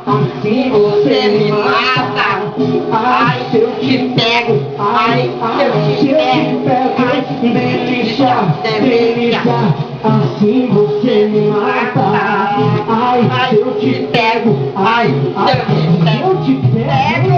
assim você me mata. Ai, se eu te pego, ai, se eu te pego, ai, delícia, delícia, assim você me mata. Ai, se eu te pego, ai, se eu te pego.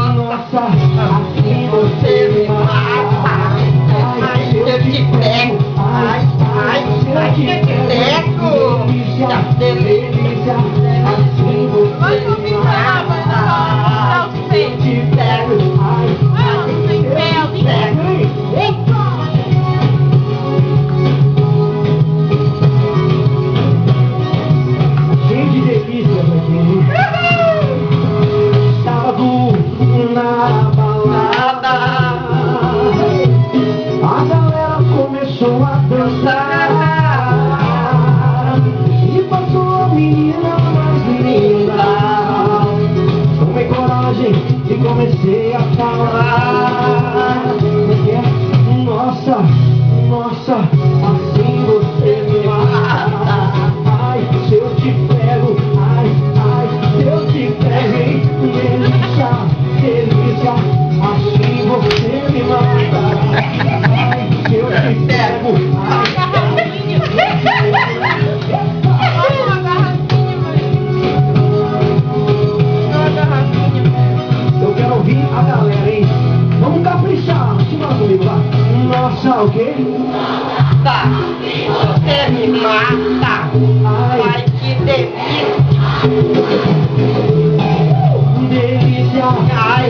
Nossa, assim você me mata. Ai, se eu te pego, ai, se eu te pego. Delícia, assim você me mata. Se eu te pego, ai, se eu te pego. Cheio de delícia, meu filho. Na balada, a galera começou a dançar e passou a menina mais linda. Tomei coragem e comecei a falar. Nossa, nossa, assim você me mata. Ai, se eu te pego, ai, se eu te pego, hein? Delícia, delícia, assim você me mata. Ai, se eu te pego, ai, eu quero ouvir a galera, hein? Vamos caprichar, se lá comigo, vai. Nossa, o quê? Tá, você me mata. Ai, que delícia. Delícia. Ai,